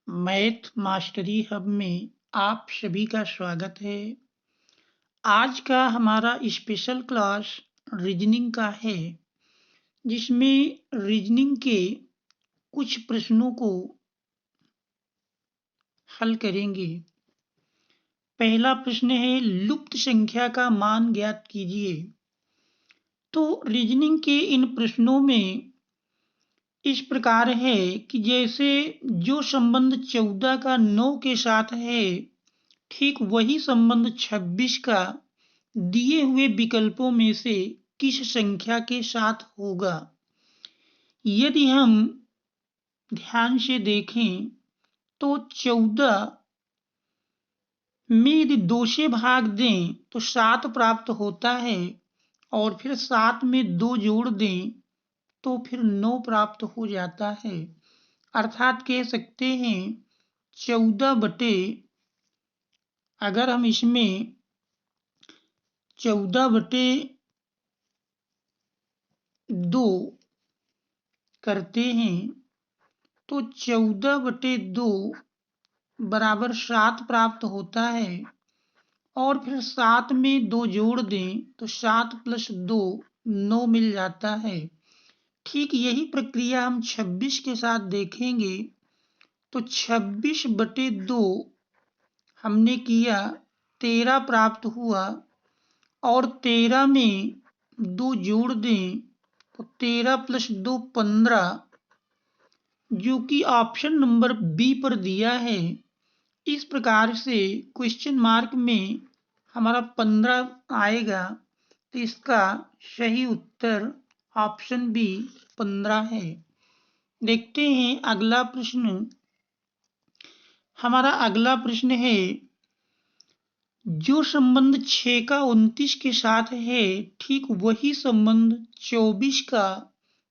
Math mastery hub में आप सभी का स्वागत है। आज का हमारा स्पेशल क्लास रीजनिंग का है, जिसमें रीजनिंग के कुछ प्रश्नों को हल करेंगे। पहला प्रश्न है, लुप्त संख्या का मान ज्ञात कीजिए। तो रीजनिंग के इन प्रश्नों में इस प्रकार है कि जैसे जो संबंध 14 का 9 के साथ है, ठीक वही संबंध 26 का दिए हुए विकल्पों में से किस संख्या के साथ होगा। यदि हम ध्यान से देखें तो 14 में यदि 2 से भाग दें तो 7 प्राप्त होता है, और फिर 7 में 2 जोड़ दें तो फिर 9 प्राप्त हो जाता है। अर्थात कह सकते हैं 14 बटे, अगर हम इसमें 14 बटे 2 करते हैं तो 14 बटे 2 बराबर 7 प्राप्त होता है, और फिर 7 में 2 जोड़ दें तो 7 प्लस 2 9 मिल जाता है। ठीक यही प्रक्रिया हम 26 के साथ देखेंगे। तो 26 बटे 2 हमने किया, 13 प्राप्त हुआ, और 13 में 2 जोड़ दें तो 13 प्लस 2 15, जो कि ऑप्शन नंबर बी पर दिया है। इस प्रकार से क्वेश्चन मार्क में हमारा 15 आएगा, तो इसका सही उत्तर ऑप्शन बी 15 है। देखते हैं अगला प्रश्न। हमारा अगला प्रश्न है, जो संबंध 6 का 29 के साथ है, ठीक वही संबंध 24 का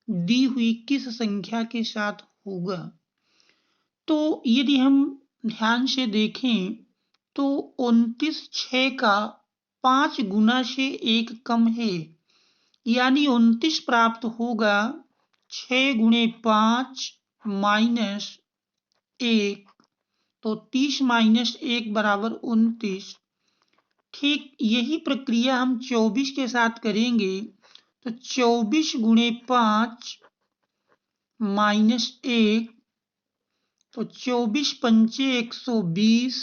दी हुई किस संख्या के साथ होगा। तो यदि हम ध्यान से देखें तो 29 6 का 5 गुना से 1 कम है, यानी 29 प्राप्त होगा 6 गुणे 5 माइनस 1, तो 30 माइनस 1 बराबर 29। ठीक यही प्रक्रिया हम 24 के साथ करेंगे। तो 24 गुणे 5 माइनस 1, तो 24 पंचे 120,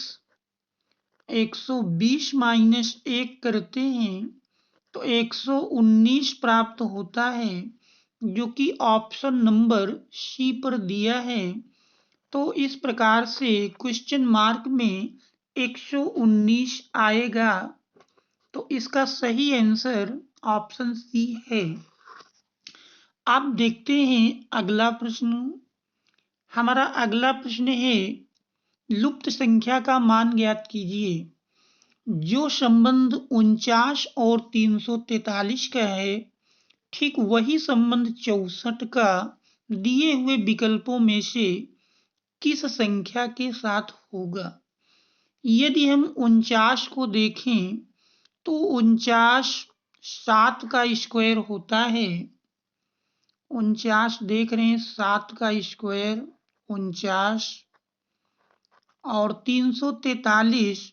120 माइनस 1 करते हैं तो 119 प्राप्त होता है, जो कि ऑप्शन नंबर सी पर दिया है। तो इस प्रकार से क्वेश्चन मार्क में 119 आएगा। तो इसका सही आंसर ऑप्शन सी है। अब देखते हैं अगला प्रश्न। हमारा अगला प्रश्न है, लुप्त संख्या का मान ज्ञात कीजिए। जो संबंध 49 और 343 का है, ठीक वही संबंध 64 का दिए हुए विकल्पों में से किस संख्या के साथ होगा। यदि हम 49 को देखें तो 49 7 का स्क्वायर होता है। 49 देख रहे हैं, 7 का स्क्वायर 49, और 343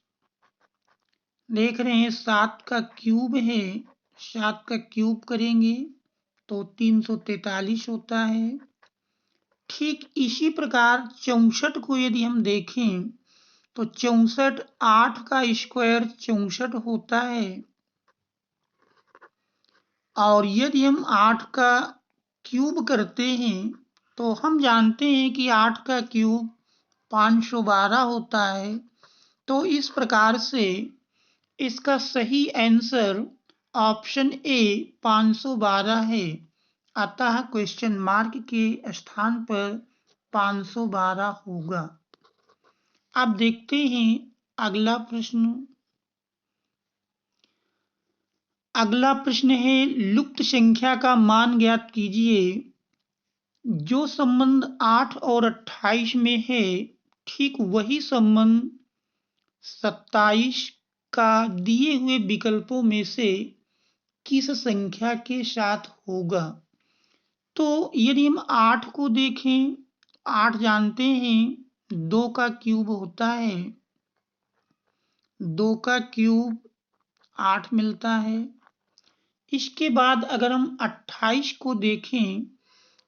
देख रहे हैं 7 का क्यूब है। 7 का क्यूब करेंगे तो 343 होता है। ठीक इसी प्रकार 64 को यदि हम देखें तो 64 8 का स्क्वायर 64 होता है, और यदि हम 8 का क्यूब करते हैं तो हम जानते हैं कि 8 का क्यूब 512 होता है। तो इस प्रकार से इसका सही आंसर ऑप्शन ए 512 है। अतः क्वेश्चन मार्क के स्थान पर 512 होगा। अब देखते हैं अगला प्रश्न। अगला प्रश्न है, लुप्त संख्या का मान ज्ञात कीजिए। जो संबंध 8 और 28 में है, ठीक वही संबंध 27 का दिए हुए विकल्पों में से किस संख्या के साथ होगा। तो यदि हम 8 को देखें, 8 जानते हैं 2 का क्यूब होता है, 2 का क्यूब 8 मिलता है। इसके बाद अगर हम 28 को देखें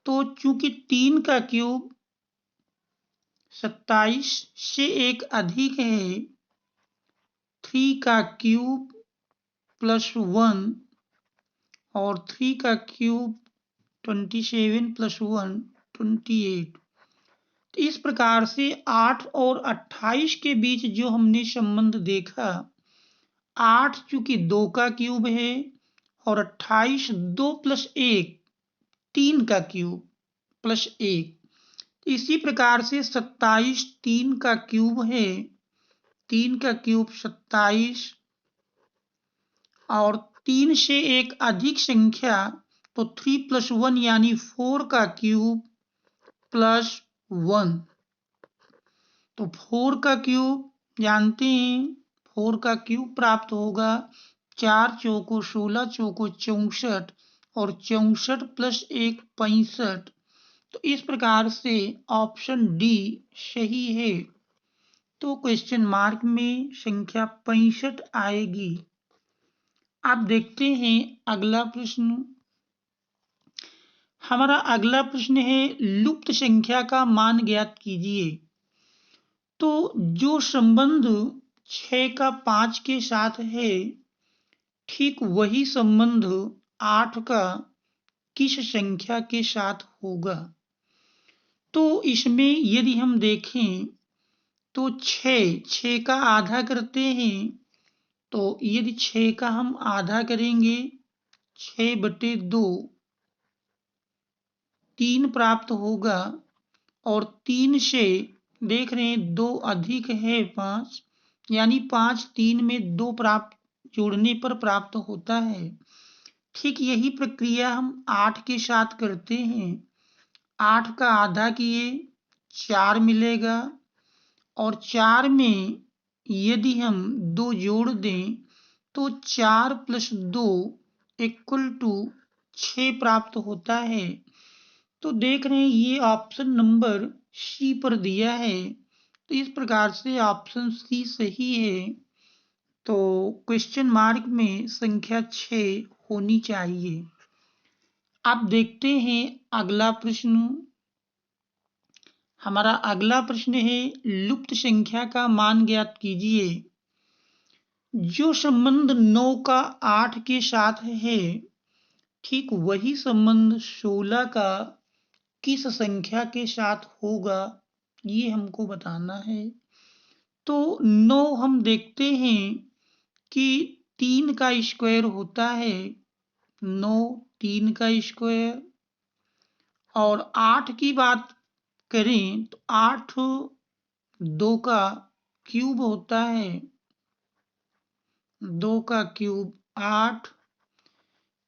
तो चूंकि 3 का क्यूब 27 से एक अधिक है, 3 का क्यूब प्लस 1 और 3 का क्यूब 27 प्लस 1 28। तो इस प्रकार से 8 और 28 के बीच जो हमने संबंध देखा, 8 चूंकि 2 का क्यूब है और 28 2 प्लस 1 3 का क्यूब प्लस 1। इसी प्रकार से 27 3 का क्यूब है, 3 का क्यूब 27 और 3 से एक अधिक संख्या तो 3 प्लस 1 यानी 4 का क्यूब प्लस 1। तो 4 का क्यूब जानते हैं, 4 का क्यूब प्राप्त होगा 4 चौको 16 चौको 64 और 64 प्लस 1 65। तो इस प्रकार से ऑप्शन डी सही है। तो क्वेश्चन मार्क में संख्या 65 आएगी। अब देखते हैं अगला प्रश्न। हमारा अगला प्रश्न है लुप्त संख्या का मान ज्ञात कीजिए। तो जो संबंध 6 का 5 के साथ है, ठीक वही संबंध 8 का किस संख्या के साथ होगा। तो इसमें यदि हम देखें तो 6 का आधा करते हैं, तो यदि 6 का हम आधा करेंगे 6/2 3 प्राप्त होगा और 3 से देख रहे हैं 2 अधिक है 5, यानी 5 3 में 2 प्राप्त जोड़ने पर प्राप्त होता है। ठीक यही प्रक्रिया हम 8 के साथ करते हैं। 8 का आधा किए 4 मिलेगा और 4 में यदि हम 2 जोड़ दें तो 4 प्लस 2 इक्वल टू 6 प्राप्त होता है। तो देख रहे हैं ये ऑप्शन नंबर सी पर दिया है, तो इस प्रकार से ऑप्शन सी सही है। तो क्वेश्चन मार्क में संख्या 6 होनी चाहिए। अब देखते हैं अगला प्रश्न। हमारा अगला प्रश्न है लुप्त संख्या का मान ज्ञात कीजिए। जो संबंध 9 का 8 के साथ है, ठीक वही संबंध 16 का किस संख्या के साथ होगा, ये हमको बताना है। तो 9 हम देखते हैं कि 3 का स्क्वायर होता है, 9 3 का स्क्वायर। और 8 की बात करें तो 8 2 का क्यूब होता है, 2 का क्यूब 8।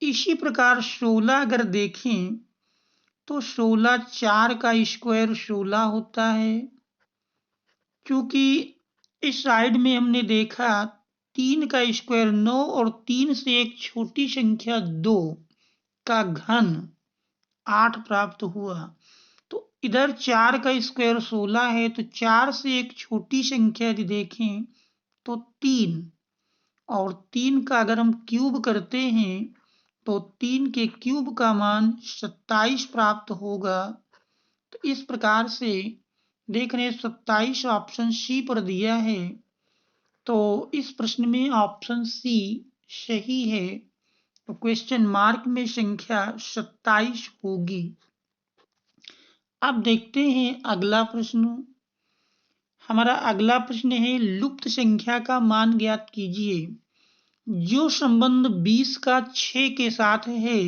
इसी प्रकार 16 अगर देखें तो 16 4 का स्क्वायर 16 होता है। क्योंकि इस साइड में हमने देखा 3 का स्क्वायर 9 और 3 से एक छोटी संख्या 2 का घन 8 प्राप्त हुआ। तो इधर 4 का स्क्वायर 16 है, तो 4 से एक छोटी संख्या यदि देखें तो 3 और 3 का अगर हम क्यूब करते हैं तो 3 के क्यूब का मान 27 प्राप्त होगा। तो इस प्रकार से देख रहे हैं 27 ऑप्शन सी पर दिया है, तो इस प्रश्न में ऑप्शन सी सही है। तो क्वेश्चन मार्क में संख्या 27 होगी। अब देखते हैं अगला प्रश्न। हमारा अगला प्रश्न है लुप्त संख्या का मान ज्ञात कीजिए। जो संबंध 20 का 6 के साथ है,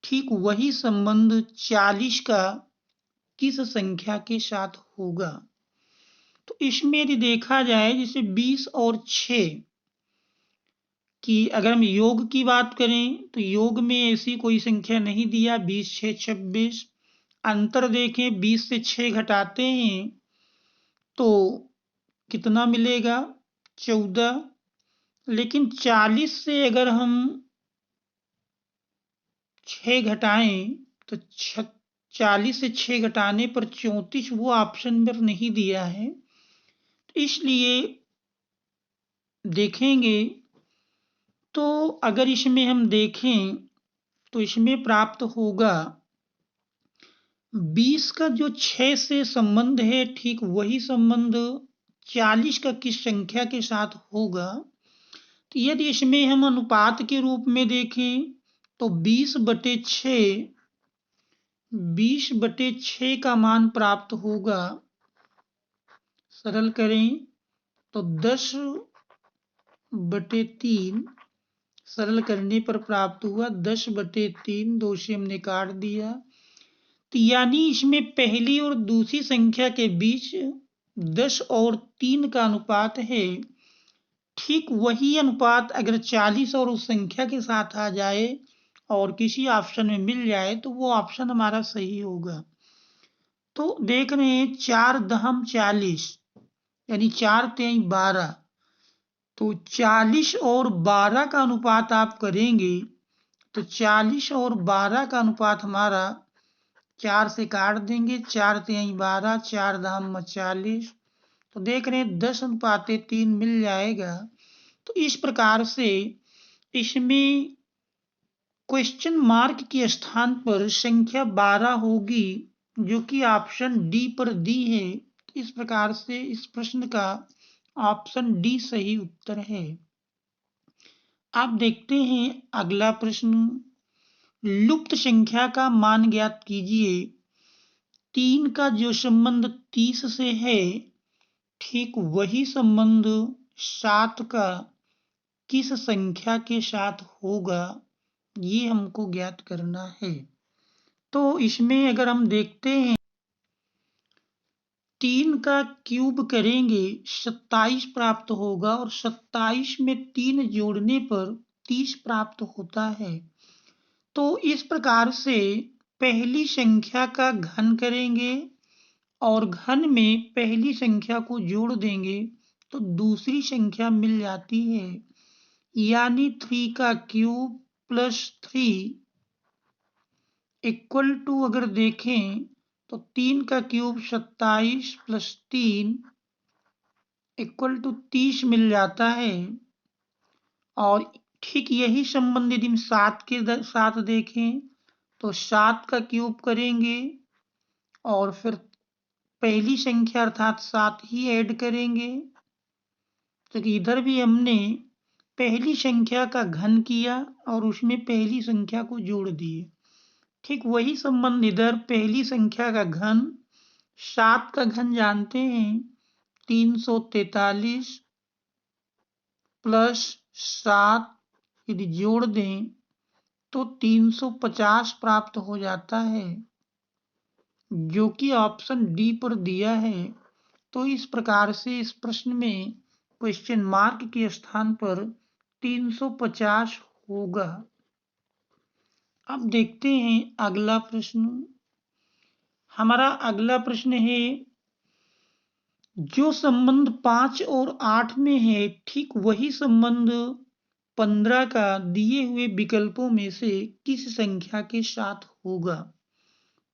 ठीक वही संबंध 40 का किस संख्या के साथ होगा। तो इसमें यदि देखा जाए जैसे 20 और 6 कि अगर हम योग की बात करें तो योग में ऐसी कोई संख्या नहीं दिया, 20 6 26। अंतर देखें 20 से 6 घटाते हैं तो कितना मिलेगा 14। लेकिन 40 से अगर हम 6 घटाएं तो 40 से 6 घटाने पर 34 वो ऑप्शन पर नहीं दिया है, इसलिए देखेंगे तो अगर इसमें हम देखें तो इसमें प्राप्त होगा 20 का जो 6 से संबंध है ठीक वही संबंध 40 का किस संख्या के साथ होगा। तो यदि इसमें हम अनुपात के रूप में देखें तो 20/6 का मान प्राप्त होगा। सरल करें तो 10/3 सरल करने पर प्राप्त हुआ 10/3, 2 से हमने काट दिया। तो यानी इसमें पहली और दूसरी संख्या के बीच 10 और 3 का अनुपात है। ठीक वही अनुपात अगर 40 और उस संख्या के साथ आ जाए और किसी ऑप्शन में मिल जाए तो वो ऑप्शन हमारा सही होगा। तो देख रहे हैं 4 दहम 40 यानी 4 तेई 12, तो 40 और 12 का अनुपात आप करेंगे तो 40 और 12 का अनुपात हमारा 4 से काट देंगे, 4 तेई 12, 4 दहम 40, तो देख रहे हैं 10:3 मिल जाएगा। तो इस प्रकार से इसमें क्वेश्चन मार्क के स्थान पर संख्या 12 होगी जो कि ऑप्शन डी पर दी है। इस प्रकार से इस प्रश्न का ऑप्शन डी सही उत्तर है। आप देखते हैं अगला प्रश्न, लुप्त संख्या का मान ज्ञात कीजिए। 3 का जो संबंध 30 से है ठीक वही संबंध 7 का किस संख्या के साथ होगा, ये हमको ज्ञात करना है। तो इसमें अगर हम देखते हैं 3 का क्यूब करेंगे 27 प्राप्त होगा और 27 में 3 जोड़ने पर 30 प्राप्त होता है। तो इस प्रकार से पहली संख्या का घन करेंगे और घन में पहली संख्या को जोड़ देंगे तो दूसरी संख्या मिल जाती है, यानी 3 का क्यूब प्लस 3 इक्वल टू अगर देखें तो 3 का क्यूब 27 प्लस 3 इक्वल टू 30 मिल जाता है। और ठीक यही संबंध यदि हम 7 के साथ देखें तो 7 का क्यूब करेंगे और फिर पहली संख्या अर्थात 7 ही ऐड करेंगे, तो इधर भी हमने पहली संख्या का घन किया और उसमें पहली संख्या को जोड़ दिए। ठीक वही संबंध इधर पहली संख्या का घन 7 का घन जानते हैं 343 प्लस 7 यदि जोड़ दें तो 350 प्राप्त हो जाता है जो कि ऑप्शन डी पर दिया है। तो इस प्रकार से इस प्रश्न में क्वेश्चन मार्क के स्थान पर 350 होगा। अब देखते हैं अगला प्रश्न। हमारा अगला प्रश्न है, जो संबंध 5 और 8 में है ठीक वही संबंध 15 का दिए हुए विकल्पों में से किस संख्या के साथ होगा।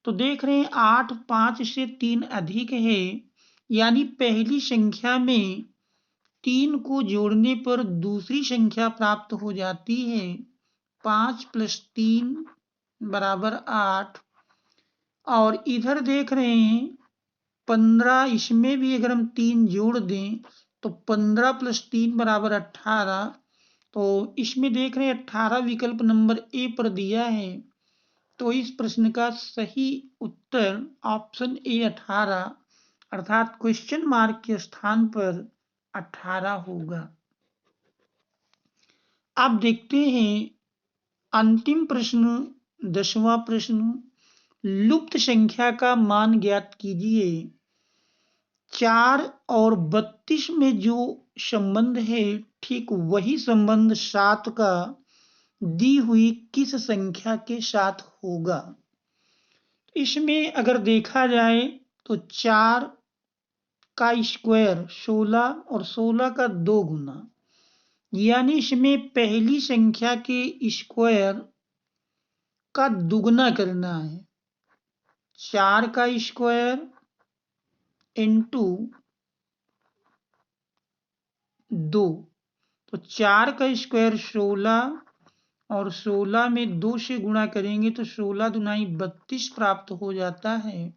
तो देख रहे हैं 8 5 से 3 अधिक है, यानी पहली संख्या में 3 को जोड़ने पर दूसरी संख्या प्राप्त हो जाती है। 5 प्लस 3 बराबर 8। और इधर देख रहे हैं 15, इसमें भी अगर हम 3 जोड़ दें तो 15 प्लस 3 बराबर 18। तो इसमें देख रहे हैं 18 विकल्प नंबर ए पर दिया है। तो इस प्रश्न का सही उत्तर ऑप्शन ए 18 अर्थात क्वेश्चन मार्क के स्थान पर 18 होगा। अब देखते हैं अंतिम प्रश्न, 10वां प्रश्न, लुप्त संख्या का मान ज्ञात कीजिए। 4 और 32 में जो संबंध है ठीक वही संबंध 7 का दी हुई किस संख्या के साथ होगा। इसमें अगर देखा जाए तो 4 का स्क्वायर 16 और 16 का 2 गुना, यानी इसमें पहली संख्या के स्क्वायर का दुगना करना है। 4 का स्क्वायर इंटू 2, तो 4 का स्क्वायर 16 और 16 में 2 से गुणा करेंगे तो 16 दूनी 32 प्राप्त हो जाता है।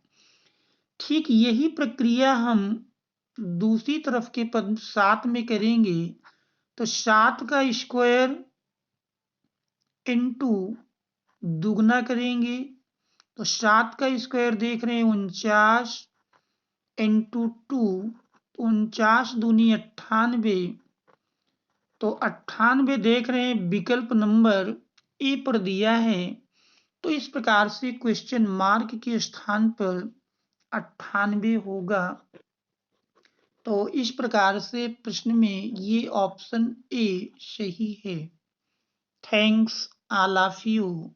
ठीक यही प्रक्रिया हम दूसरी तरफ के पद 7 में करेंगे, तो 7 का स्क्वायर इंटू दुगना करेंगे तो 7 का स्क्वायर देख रहे हैं 49 इंटू 2, 49 दूनी 98, तो 98 देख रहे हैं विकल्प नंबर ए पर दिया है। तो इस प्रकार से क्वेश्चन मार्क के स्थान पर 98 होगा। तो इस प्रकार से प्रश्न में ये ऑप्शन ए सही है। Thanks all of you.